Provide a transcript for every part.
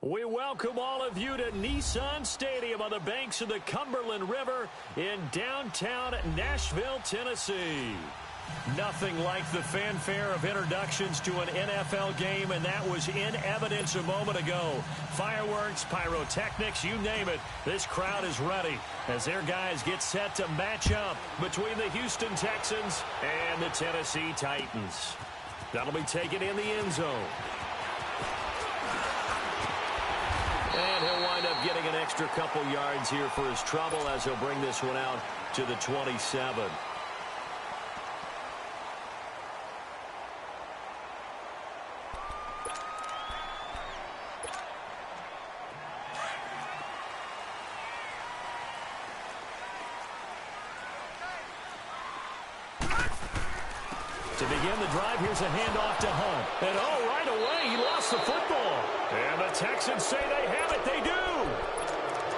We welcome all of you to Nissan Stadium on the banks of the Cumberland River in downtown Nashville, Tennessee. Nothing like the fanfare of introductions to an NFL game, and that was in evidence a moment ago. Fireworks, pyrotechnics, you name it. This crowd is ready as their guys get set to match up between the Houston Texans and the Tennessee Titans. That'll be taken in the end zone. And he'll wind up getting an extra couple yards here for his trouble as he'll bring this one out to the 27. To begin the drive, here's a handoff to Hunt. And right away, he lost the football. And the Texans say they have it. They do.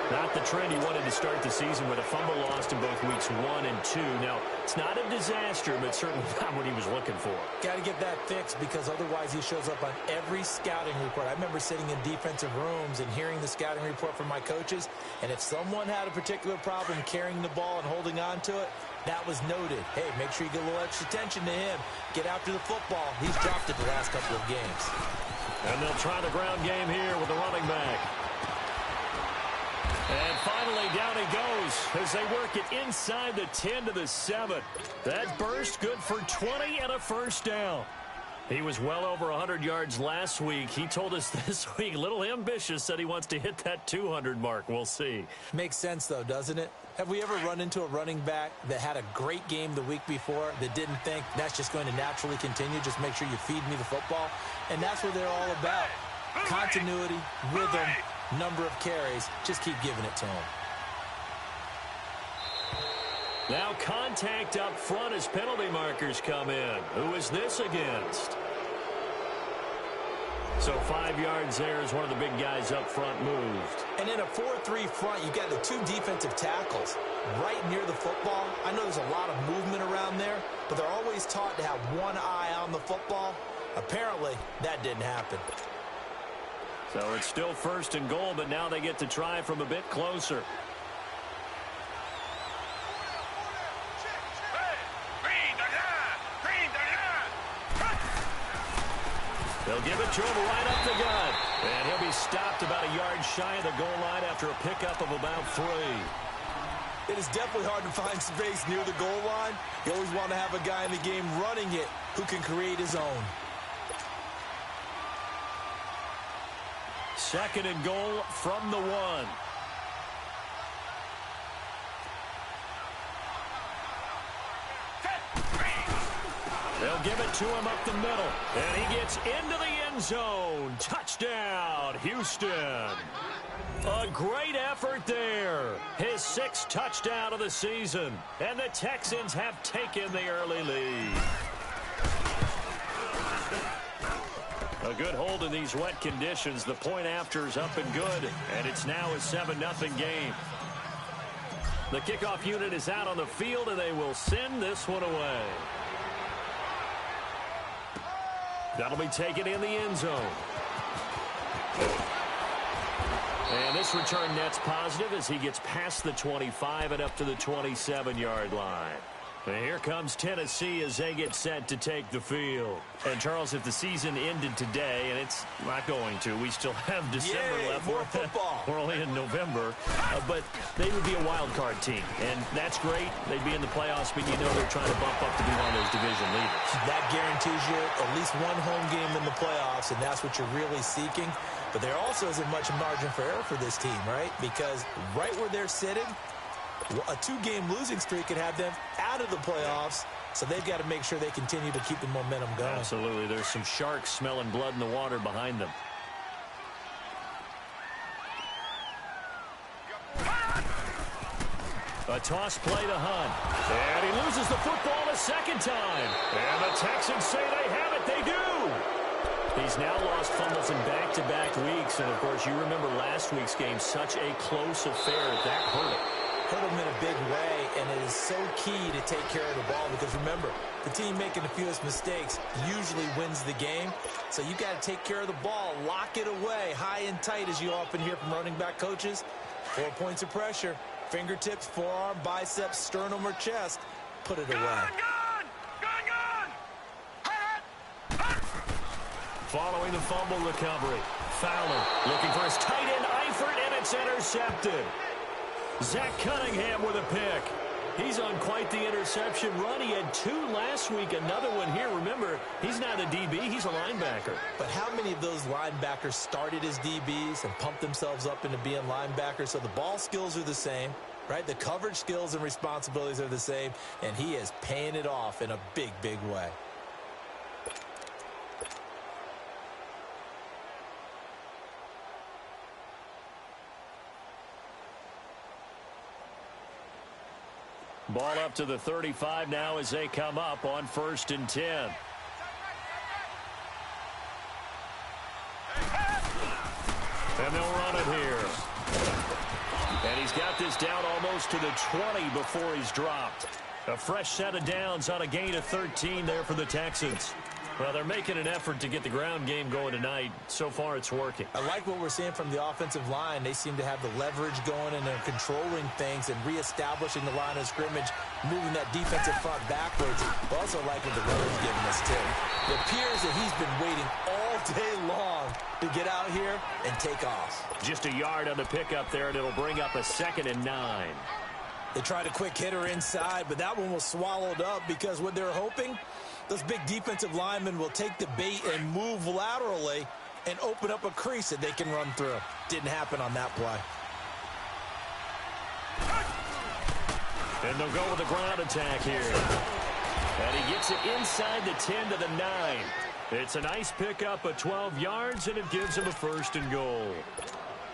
Not the trend he wanted to start the season with a fumble lost in both weeks 1 and 2. Now, it's not a disaster, but certainly not what he was looking for. Got to get that fixed because otherwise he shows up on every scouting report. I remember sitting in defensive rooms and hearing the scouting report from my coaches, and if someone had a particular problem carrying the ball and holding on to it, that was noted. Hey, make sure you get a little extra attention to him. Get after the football. He's dropped it the last couple of games. And they'll try the ground game here with the running back. And finally, down he goes as they work it inside the 10 to the 7. That burst good for 20 and a first down. He was well over 100 yards last week. He told us this week, a little ambitious, said he wants to hit that 200 mark. We'll see. Makes sense, though, doesn't it? Have we ever run into a running back that had a great game the week before that didn't think that's just going to naturally continue? Just make sure you feed me the football. And that's what they're all about. Continuity, rhythm, number of carries. Just keep giving it to him. Now contact up front as penalty markers come in. Who is this against? So 5 yards there as one of the big guys up front moved. And in a 4-3 front, you got the two defensive tackles right near the football. I know there's a lot of movement around there, but they're always taught to have one eye on the football. Apparently, that didn't happen. So it's still 1st and goal, but now they get to try from a bit closer. They'll give it to him right up the gut. And he'll be stopped about a yard shy of the goal line after a pickup of about 3. It is definitely hard to find space near the goal line. You always want to have a guy in the game running it who can create his own. 2nd and goal from the 1. They'll give it to him up the middle. And he gets into the end zone. Touchdown, Houston. A great effort there. His 6th touchdown of the season. And the Texans have taken the early lead. A good hold in these wet conditions. The point after is up and good. And it's now a 7-0 game. The kickoff unit is out on the field, and they will send this one away. That'll be taken in the end zone. And this return net's positive as he gets past the 25 and up to the 27-yard line. And here comes Tennessee as they get set to take the field. And, Charles, if the season ended today, and it's not going to, we still have December left. More football. We're only in November. But they would be a wild card team. And that's great. They'd be in the playoffs, but you know they're trying to bump up to be one of those division leaders. That guarantees you at least one home game in the playoffs, and that's what you're really seeking. But there also isn't much margin for error for this team, right? Because right where they're sitting, a 2-game losing streak could have them out of the playoffs, so they've got to make sure they continue to keep the momentum going. Absolutely. There's some sharks smelling blood in the water behind them. A toss play to Hunt. And he loses the football a 2nd time. And the Texans say they have it. They do. He's now lost fumbles in back-to-back weeks. And, of course, you remember last week's game, such a close affair. That hurt him. Hurt them in a big way, and it is so key to take care of the ball because, remember, the team making the fewest mistakes usually wins the game. So you got to take care of the ball, lock it away, high and tight, as you often hear from running back coaches. 4 points of pressure, fingertips, forearm, biceps, sternum, or chest. Put it away. Following the fumble recovery, Fowler looking for his tight end, Eifert, and it's intercepted. Zach Cunningham with a pick. He's on quite the interception run. He had 2 last week, another one here. Remember, he's not a DB, he's a linebacker. But how many of those linebackers started as DBs and pumped themselves up into being linebackers? So the ball skills are the same, right? The coverage skills and responsibilities are the same, and he is paying it off in a big, big way. Ball up to the 35 now as they come up on 1st and 10. And they'll run it here. And he's got this down almost to the 20 before he's dropped. A fresh set of downs on a gain of 13 there for the Texans. Well, they're making an effort to get the ground game going tonight. So far, it's working. I like what we're seeing from the offensive line. They seem to have the leverage going, and they're controlling things and reestablishing the line of scrimmage, moving that defensive front backwards. I also like what the runner's giving us, too. It appears that he's been waiting all day long to get out here and take off. Just a yard on the pickup there, and it'll bring up a 2nd and 9. They tried a quick hitter inside, but that one was swallowed up because what they're hoping, those big defensive linemen will take the bait and move laterally and open up a crease that they can run through. Didn't happen on that play. And they'll go with a ground attack here. And he gets it inside the 10 to the 9. It's a nice pickup of 12 yards, and it gives him a 1st and goal.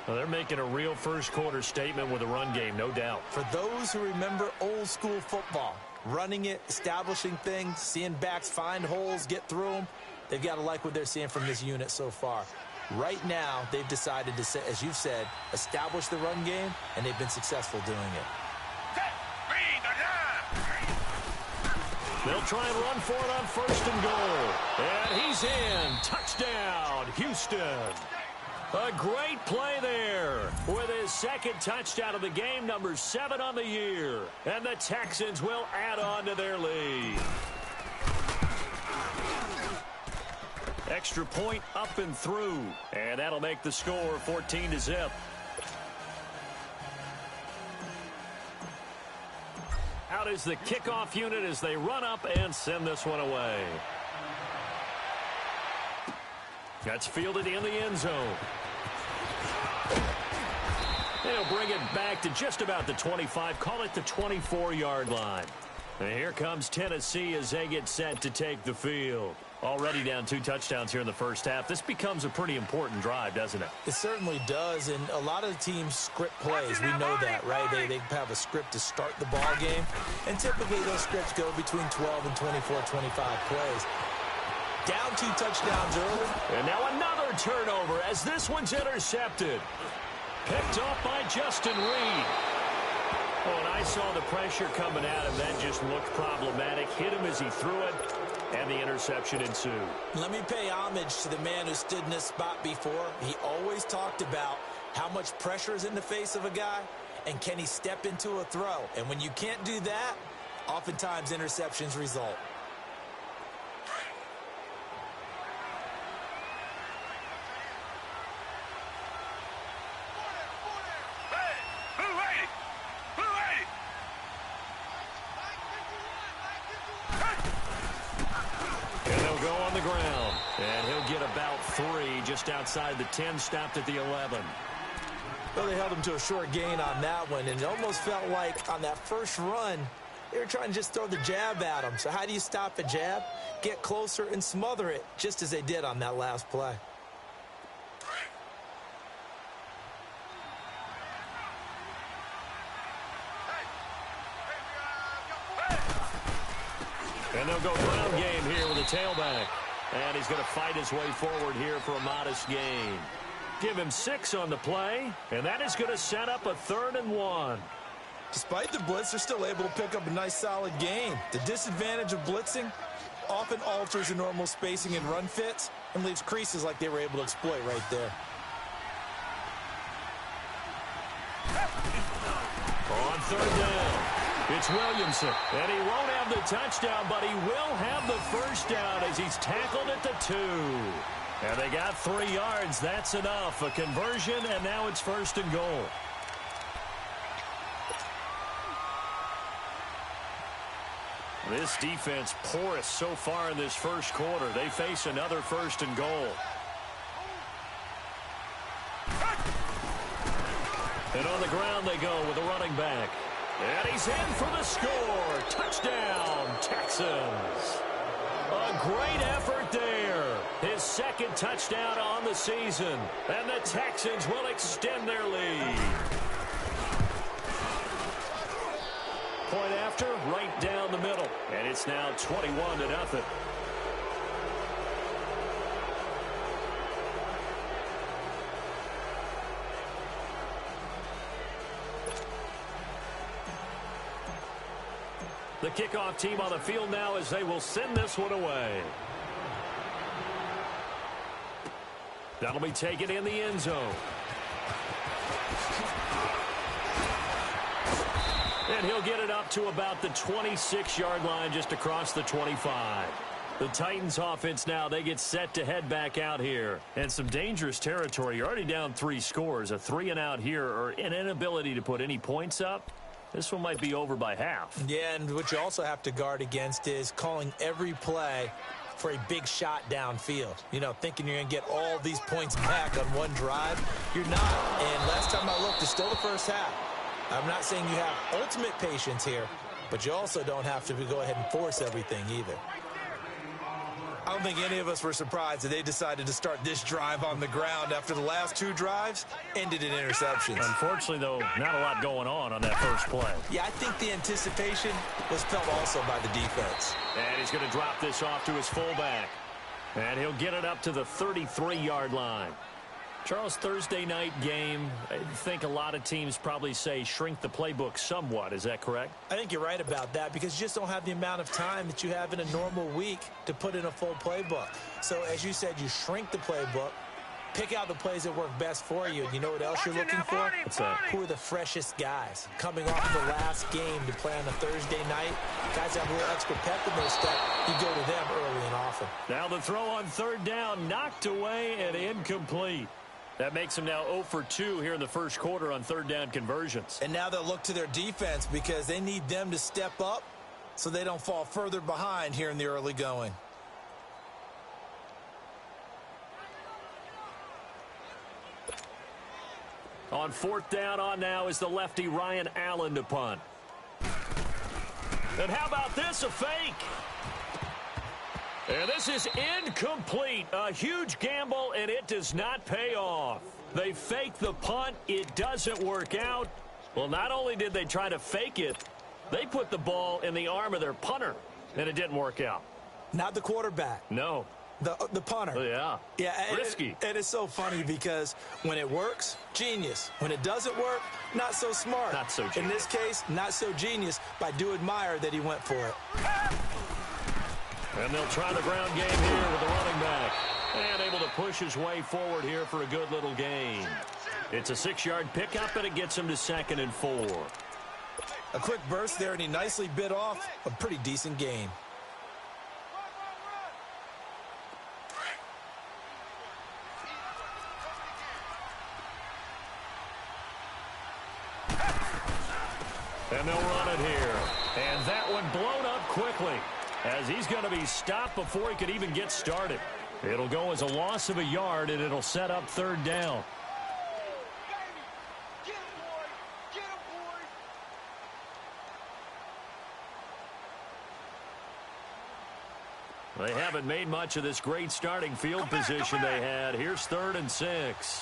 Well, they're making a real first-quarter statement with a run game, no doubt. For those who remember old-school football, running it, establishing things, seeing backs find holes, get through them, they've got to like what they're seeing from this unit so far. Right now, they've decided to, as you've said, establish the run game, and they've been successful doing it. They'll try and run for it on 1st and goal. And he's in. Touchdown, Houston. A great play there with his 2nd touchdown of the game, number 7 on the year. And the Texans will add on to their lead. Extra point up and through. And that'll make the score 14-0. Out is the kickoff unit as they run up and send this one away. That's fielded in the end zone. They'll bring it back to just about the 25, call it the 24-yard line. And here comes Tennessee as they get set to take the field. Already down 2 touchdowns here in the first half. This becomes a pretty important drive, doesn't it? It certainly does, and a lot of the teams script plays. We know that, right? They have a script to start the ball game, and typically those scripts go between 12 and 24, 25 plays. Down 2 touchdowns early. And now another turnover as this one's intercepted. Picked off by Justin Reed. Oh, and I saw the pressure coming at him. That just looked problematic. Hit him as he threw it, and the interception ensued. Let me pay homage to the man who stood in this spot before. He always talked about how much pressure is in the face of a guy, and can he step into a throw. And when you can't do that, oftentimes interceptions result. Just outside the 10, stopped at the 11. Well, they held him to a short gain on that one, and it almost felt like on that first run, they were trying to just throw the jab at him. So how do you stop a jab? Get closer and smother it, just as they did on that last play. And they'll go ground game here with a tailback. And he's going to fight his way forward here for a modest gain. Give him 6 on the play, and that is going to set up a 3rd and 1. Despite the blitz, they're still able to pick up a nice, solid gain. The disadvantage of blitzing often alters the normal spacing and run fits and leaves creases like they were able to exploit right there. On third down, it's Williamson. And he won't have the touchdown, but he will have the first down as he's tackled at the 2. And they got 3 yards. That's enough. A conversion, and now it's first and goal. This defense porous so far in this first quarter. They face another first and goal. And on the ground they go with a running back. And he's in for the score. Touchdown, Texans. A great effort there. His second touchdown on the season. And the Texans will extend their lead. Point after, right down the middle. And it's now 21-0. The kickoff team on the field now as they will send this one away. That'll be taken in the end zone. And he'll get it up to about the 26-yard line just across the 25. The Titans offense now, they get set to head back out here. And some dangerous territory. You're already down 3 scores. A 3-and-out here or an inability to put any points up. This one might be over by half. Yeah, and what you also have to guard against is calling every play for a big shot downfield. You know, thinking you're going to get all these points back on one drive. You're not. And last time I looked, it's still the first half. I'm not saying you have ultimate patience here, but you also don't have to go ahead and force everything either. I don't think any of us were surprised that they decided to start this drive on the ground after the last 2 drives ended in interceptions. Unfortunately, though, not a lot going on that first play. Yeah, I think the anticipation was felt also by the defense. And he's going to drop this off to his fullback. And he'll get it up to the 33-yard line. Charles, Thursday night game, I think a lot of teams probably say shrink the playbook somewhat. Is that correct? I think you're right about that because you just don't have the amount of time that you have in a normal week to put in a full playbook. So, as you said, you shrink the playbook, pick out the plays that work best for you. And you know what else you're looking for? What's that? Who are the freshest guys coming off of the last game to play on a Thursday night? Guys that have a little extra pep in their step, you go to them early and often. Now the throw on third down, knocked away and incomplete. That makes him now 0 for 2 here in the first quarter on third down conversions. And now they'll look to their defense because they need them to step up so they don't fall further behind here in the early going. On fourth down on now is the lefty Ryan Allen to punt. And how about this, a fake? And this is incomplete. A huge gamble, and it does not pay off. They fake the punt. It doesn't work out. Well, not only did they try to fake it, they put the ball in the arm of their punter, and it didn't work out. Not the quarterback. No. The punter. Yeah. Yeah. Risky. And it's so funny because when it works, genius. When it doesn't work, not so smart. Not so genius. In this case, not so genius, but I do admire that he went for it. And they'll try the ground game here with the running back. And able to push his way forward here for a good little gain. It's a 6-yard pickup, and it gets him to 2nd and 4. A quick burst there, and he nicely bit off a pretty decent gain. And they'll run it here. And that one blown up quickly, as he's going to be stopped before he could even get started. It'll go as a loss of a yard, and it'll set up third down. They haven't made much of this great starting field position they had. Here's 3rd and 6.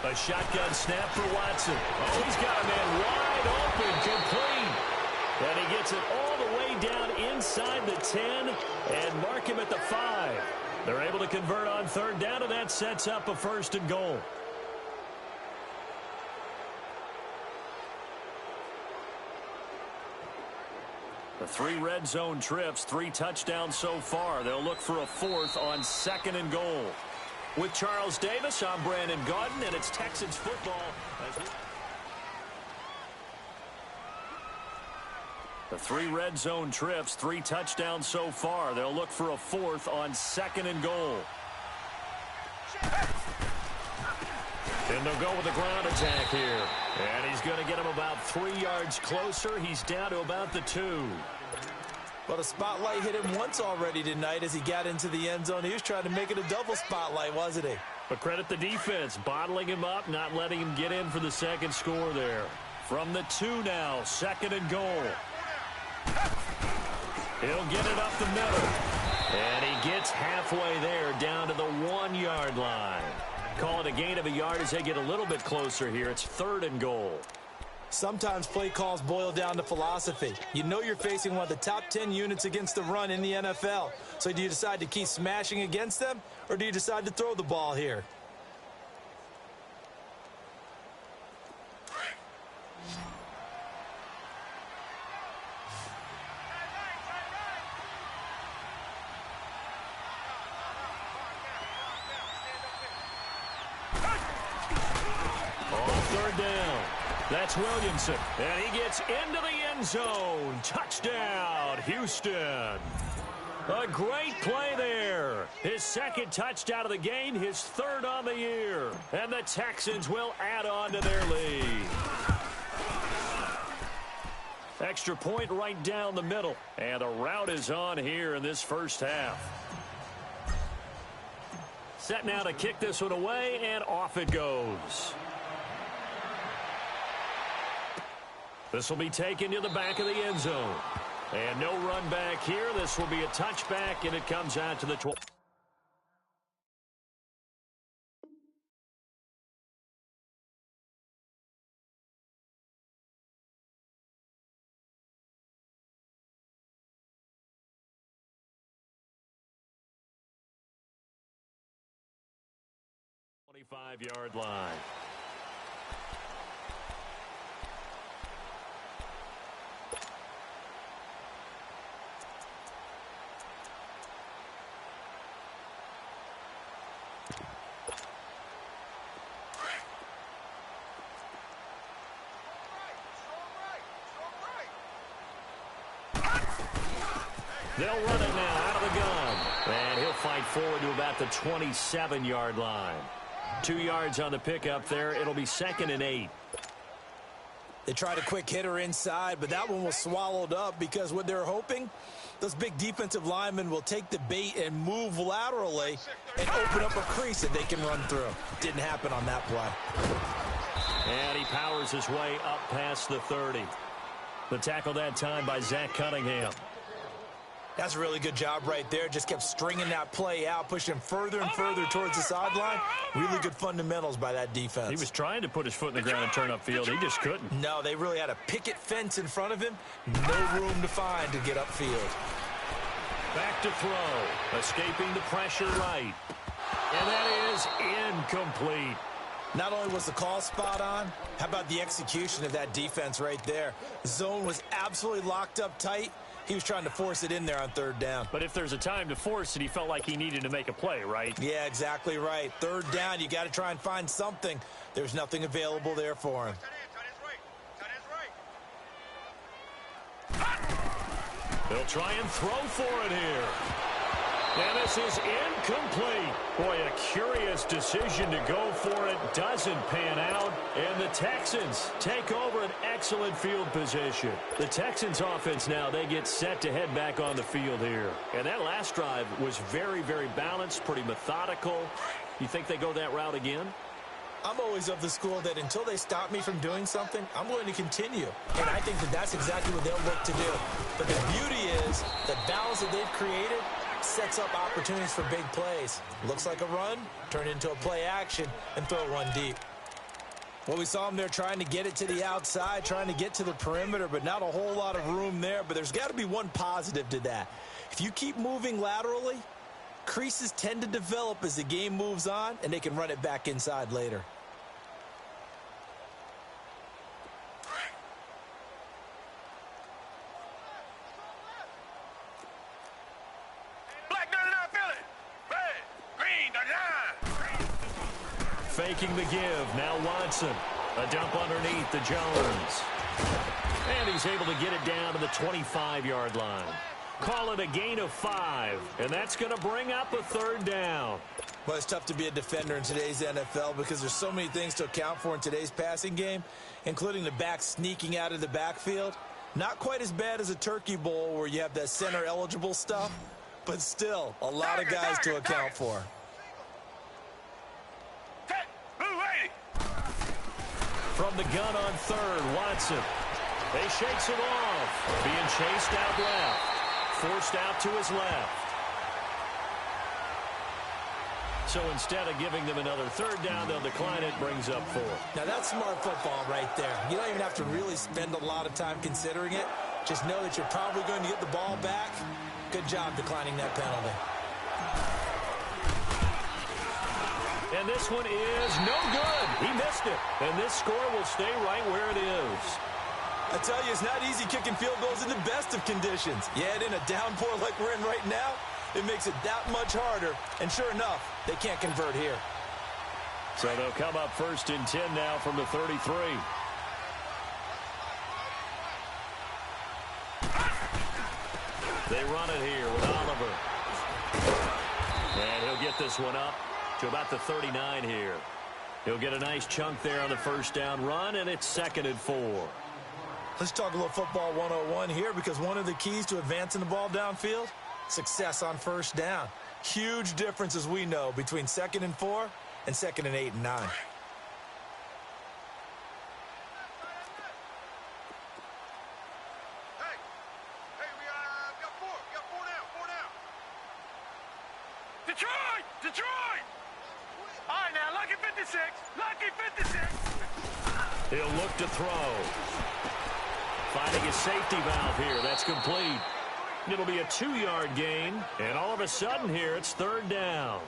A shotgun snap for Watson. Oh, he's got a man wide open, complete. And he gets it all the way down inside the 10 and mark him at the 5. They're able to convert on third down, and that sets up a 1st and goal. The 3 red zone trips, 3 touchdowns so far. They'll look for a 4th on 2nd and goal. With Charles Davis, I'm Brandon Gaudin, and it's Texans football. The 3 red zone trips, 3 touchdowns so far. They'll look for a 4th on 2nd and goal. And they'll go with the ground attack here. And he's going to get him about 3 yards closer. He's down to about the 2. Well, the spotlight hit him once already tonight as he got into the end zone. He was trying to make it a double spotlight, wasn't he? But credit the defense, bottling him up, not letting him get in for the second score there. From the 2 now, 2nd and goal. He'll get it up the middle. And he gets halfway there, down to the 1-yard line. Call it a gain of a yard as they get a little bit closer here. It's 3rd and goal. Sometimes play calls boil down to philosophy. You know you're facing one of the top 10 units against the run in the NFL. So do you decide to keep smashing against them, or do you decide to throw the ball here? Down. That's Williamson, and he gets into the end zone. Touchdown, Houston. A great play there. His 2nd touchdown of the game, his 3rd on the year. And the Texans will add on to their lead. Extra point right down the middle. And the route is on here in this first half. Set now to kick this one away, and off it goes. This will be taken to the back of the end zone. And no run back here. This will be a touchback, and it comes out to the 12. Yard line. They'll run it now out of the gun. And he'll fight forward to about the 27-yard line. 2 yards on the pickup there. It'll be 2nd and 8. They tried a quick hitter inside, but that one was swallowed up because what they're hoping, those big defensive linemen will take the bait and move laterally and open up a crease that they can run through. Didn't happen on that play. And he powers his way up past the 30. The tackle that time by Zach Cunningham. That's a really good job right there. Just kept stringing that play out, pushing him further and further towards the sideline. Really good fundamentals by that defense. He was trying to put his foot in the ground and turn upfield. He just couldn't. No, they really had a picket fence in front of him. No room to find to get upfield. Back to throw. Escaping the pressure right. And that is incomplete. Not only was the call spot on, how about the execution of that defense right there? The zone was absolutely locked up tight. He was trying to force it in there on 3rd down. But if there's a time to force it, he felt like he needed to make a play, right? Yeah, exactly right. 3rd down, you got to try and find something. There's nothing available there for him. They'll try and throw for it here. And this is incomplete. Boy, a curious decision to go for it. Doesn't pan out. And the Texans take over an excellent field position. The Texans offense now, they get set to head back on the field here. And that last drive was very, very balanced, pretty methodical. You think they go that route again? I'm always of the school that until they stop me from doing something, I'm going to continue. And I think that that's exactly what they'll look to do. But the beauty is the balance that they've created sets up opportunities for big plays. Looks like a run, turn into a play action, and throw one deep. Well, we saw them there trying to get it to the outside, trying to get to the perimeter, but not a whole lot of room there. But there's got to be one positive to that. If you keep moving laterally, creases tend to develop as the game moves on, and they can run it back inside later. faking the give. Now Watson. A dump underneath to Jones. And he's able to get it down to the 25-yard line. Call it a gain of 5, and that's going to bring up a third down. Well, it's tough to be a defender in today's NFL because there's so many things to account for in today's passing game, including the back sneaking out of the backfield. Not quite as bad as a turkey bowl where you have that center-eligible stuff, but still a lot of guys to account for. From the gun on third, Watson. He shakes it off. Being chased out left. Forced out to his left. So instead of giving them another third down, they'll decline it. Brings up 4. Now, that's smart football right there. You don't even have to really spend a lot of time considering it. Just know that you're probably going to get the ball back. Good job declining that penalty. And this one is no good. He missed it. And this score will stay right where it is. I tell you, it's not easy kicking field goals in the best of conditions. Yet in a downpour like we're in right now, it makes it that much harder. And sure enough, they can't convert here. So they'll come up first and 10 now from the 33. They run it here with Oliver. And he'll get this one up to about the 39 here. He'll get a nice chunk there on the first down run, and it's 2nd and 4. Let's talk a little football 101 here, because one of the keys to advancing the ball downfield, success on first down. Huge difference, as we know, between 2nd and 4 and 2nd and 8 and 9. Detroit! All right, now, lucky 56. Lucky 56. He'll look to throw. Finding his safety valve here. That's complete. It'll be a 2-yard gain. And all of a sudden here, it's 3rd down.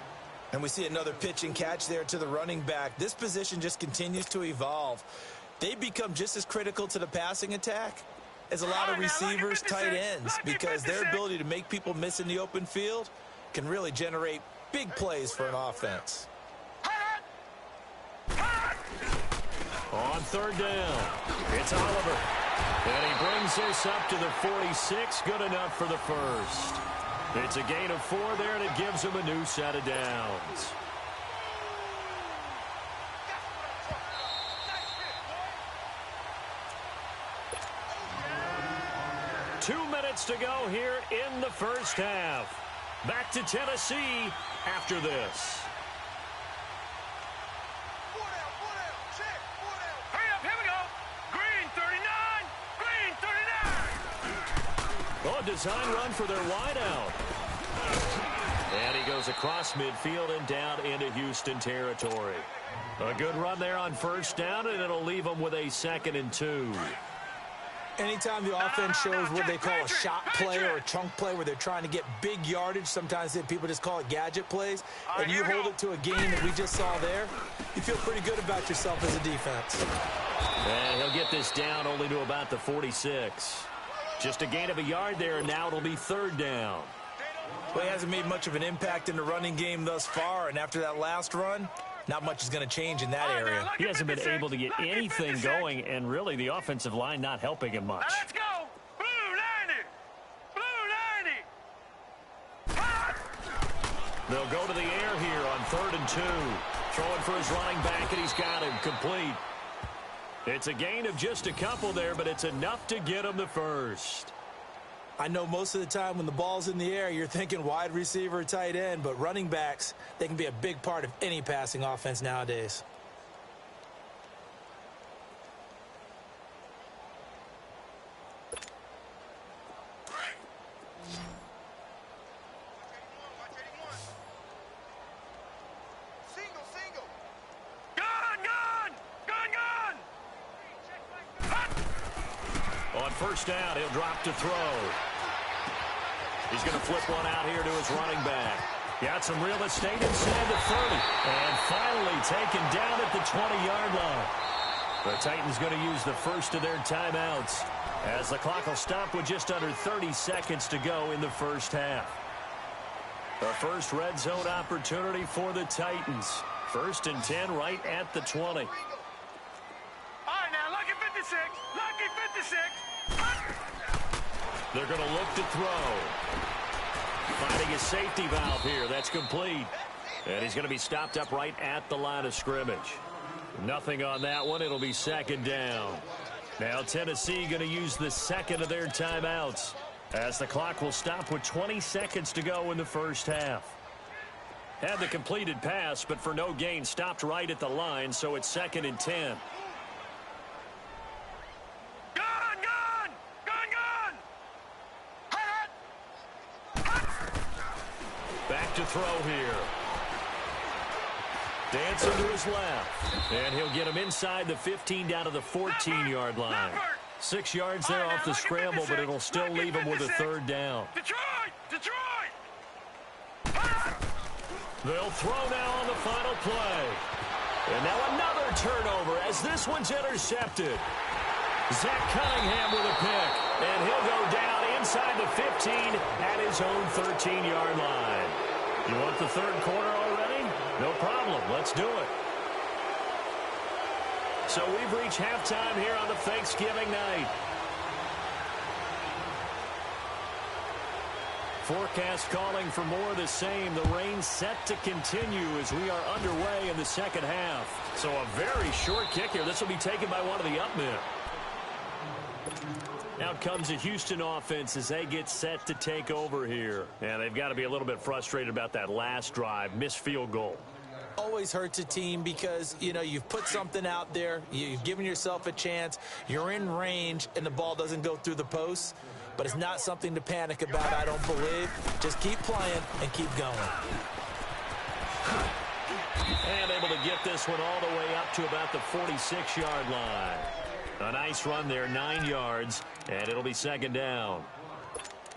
And we see another pitch and catch there to the running back. This position just continues to evolve. They become just as critical to the passing attack as a lot of receivers, tight ends, because their ability to make people miss in the open field can really generate big plays for an offense. On 3rd down, it's Oliver. And he brings this up to the 46. Good enough for the first. It's a gain of 4 there, and it gives him a new set of downs. Two minutes to go here in the first half. Back to Tennessee after this. Hurry up, here we go. Green 39. Green 39. Oh, a design run for their wideout. And he goes across midfield and down into Houston territory. A good run there on first down, and it'll leave them with a 2nd and 2. Anytime the offense shows what they call a shot play or a chunk play where they're trying to get big yardage, sometimes people just call it gadget plays, and you hold it to a gain that we just saw there, you feel pretty good about yourself as a defense. And he'll get this down only to about the 46. Just a gain of a yard there, and now it'll be 3rd down. Well, he hasn't made much of an impact in the running game thus far, and after that last run, not much is going to change in that area. He hasn't been able to get anything going, and really the offensive line not helping him much. Now let's go. Blue 90. Blue 90. They'll go to the air here on 3rd and 2. Throwing for his running back, and he's got him complete. It's a gain of just a couple there, but it's enough to get him the first. I know most of the time when the ball's in the air, you're thinking wide receiver, tight end, but running backs, they can be a big part of any passing offense nowadays. On first down, he'll drop to throw. He's going to flip one out here to his running back. Got some real estate inside the 30. And finally taken down at the 20-yard line. The Titans going to use the first of their timeouts as the clock will stop with just under 30 seconds to go in the first half. The first red zone opportunity for the Titans. First and 10 right at the 20. All right, now, lucky 56. Lucky 56. They're going to look to throw. Finding a safety valve here. That's complete. And he's going to be stopped up right at the line of scrimmage. Nothing on that one. It'll be second down. Now Tennessee going to use the second of their timeouts, as the clock will stop with 20 seconds to go in the first half. Had the completed pass, but for no gain, stopped right at the line, so it's second and 10. Back to throw here. Dancing to his left. And he'll get him inside the 15 down to the 14-yard line. 6 yards there off the scramble, but it'll still leave him with a third down. Detroit! They'll throw now on the final play. And now another turnover as this one's intercepted. Zach Cunningham with a pick. And he'll go down inside the 15 at his own 13-yard line. You want the third quarter already? No problem. Let's do it. So we've reached halftime here on the Thanksgiving night. Forecast calling for more of the same. The rain set to continue as we are underway in the second half. So a very short kick here. This will be taken by one of the up men. Out comes the Houston offense as they get set to take over here. And they've got to be a little bit frustrated about that last drive. Missed field goal. Always hurts a team because, you know, you've put something out there. You've given yourself a chance. You're in range, and the ball doesn't go through the posts. But it's not something to panic about, I don't believe. Just keep playing and keep going. And able to get this one all the way up to about the 46-yard line. A nice run there, 9 yards, and it'll be second down.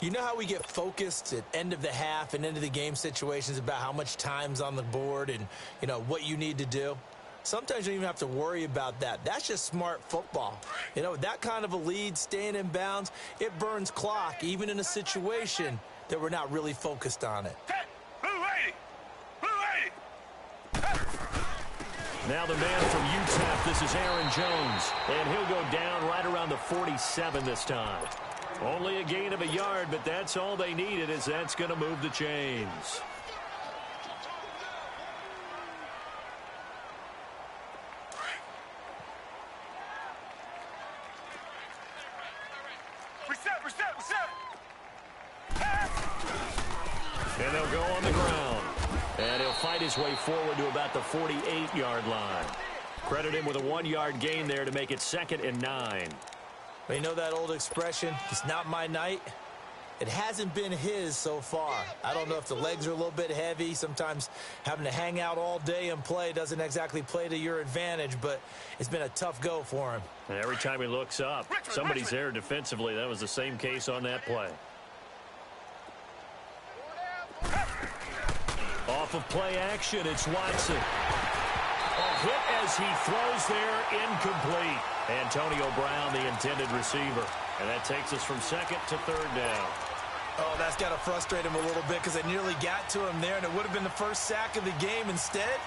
You know how we get focused at end of the half and end of the game situations about how much time's on the board and, you know, what you need to do? Sometimes you don't even have to worry about that. That's just smart football. You know, that kind of a lead, staying in bounds, it burns clock, even in a situation that we're not really focused on it. Now the man from UTEP, this is Aaron Jones, and he'll go down right around the 47 this time. Only a gain of a yard, but that's all they needed, as that's going to move the chains. And they'll go on the ground. And he'll fight his way forward to about the 48-yard line. Credit him with a 1-yard gain there to make it second and 9. You know that old expression, it's not my night? It hasn't been his so far. I don't know if the legs are a little bit heavy. Sometimes having to hang out all day and play doesn't exactly play to your advantage, but it's been a tough go for him. And every time he looks up, somebody's there defensively. That was the same case on that play. Off of play action, it's Watson. A hit as he throws there, incomplete. Antonio Brown, the intended receiver. And that takes us from second to third down. Oh, that's got to frustrate him a little bit because they nearly got to him there, and it would have been the first sack of the game. Instead,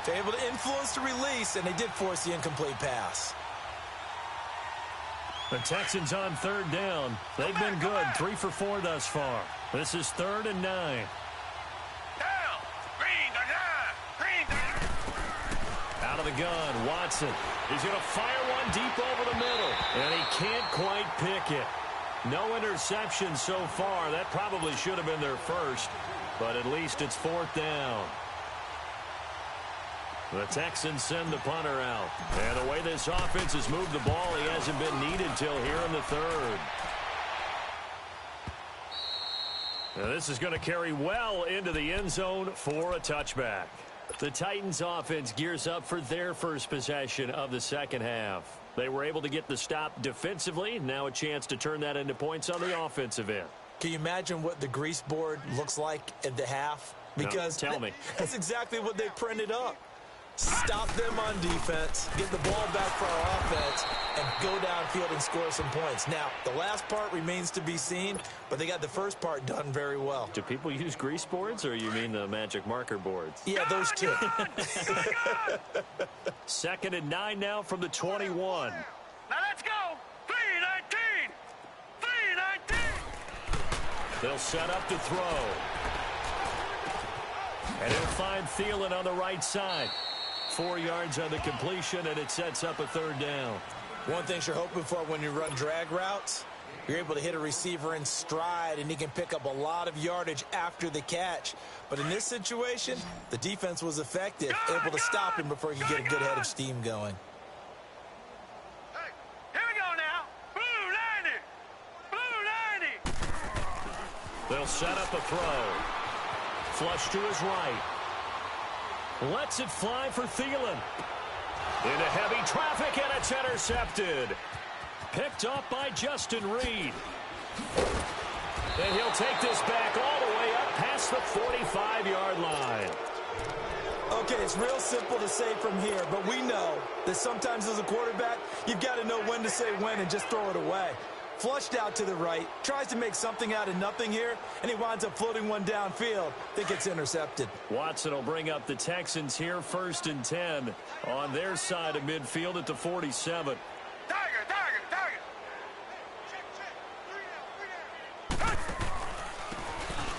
they're able to influence the release, and they did force the incomplete pass. The Texans on third down. They've been good, 3 for 4 thus far. This is 3rd and 9. Out of the gun, Watson. He's going to fire one deep over the middle, and he can't quite pick it. No interception so far. That probably should have been their first, but at least it's 4th down. The Texans send the punter out. And the way this offense has moved the ball, he hasn't been needed till here in the third. Now this is going to carry well into the end zone for a touchback. The Titans offense gears up for their first possession of the second half. They were able to get the stop defensively. Now a chance to turn that into points on the offensive end. Can you imagine what the grease board looks like at the half? Because no, tell me. That's exactly what they printed up. Stop them on defense, get the ball back for our offense, and go downfield and score some points. Now, the last part remains to be seen, but they got the first part done very well. Do people use grease boards, or you mean the magic marker boards? Yeah, those two. 2nd and 9 now from the 21. Now let's go. 3-19. 3-19. They'll set up to throw. And he'll find Thielen on the right side. 4 yards on the completion, and it sets up a 3rd down. One thing you're hoping for when you run drag routes, you're able to hit a receiver in stride, and he can pick up a lot of yardage after the catch. But in this situation, the defense was effective, able to stop him before he could get a good head of steam going. Hey, here we go now. Blue 90. Blue 90. They'll set up a throw. Flush to his right. Lets it fly for Thielen. Into heavy traffic, and it's intercepted. Picked up by Justin Reed. And he'll take this back all the way up past the 45-yard line. Okay, it's real simple to say from here, but we know that sometimes as a quarterback, you've got to know when to say when and just throw it away. Flushed out to the right, tries to make something out of nothing here, and he winds up floating one downfield. I think it's intercepted. Watson will bring up the Texans here, 1st and 10 on their side of midfield at the 47. Tiger.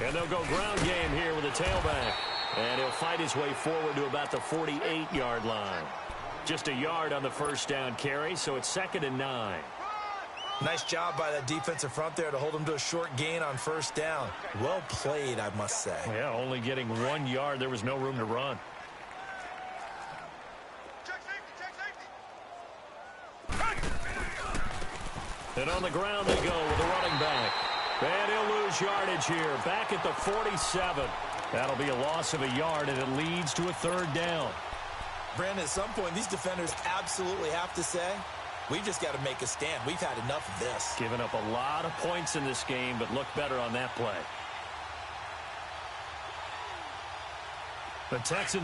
And they'll go ground game here with a tailback. And he'll fight his way forward to about the 48-yard line. Just a yard on the 1st down carry, so it's 2nd and 9. Nice job by that defensive front there to hold him to a short gain on 1st down. Well played, I must say. Yeah, only getting 1 yard. There was no room to run. Check safety. And on the ground they go with the running back. And he'll lose yardage here. Back at the 47. That'll be a loss of a yard, and it leads to a 3rd down. Brandon, at some point, these defenders absolutely have to say, we've just got to make a stand. We've had enough of this. Given up a lot of points in this game, but look better on that play. The Texans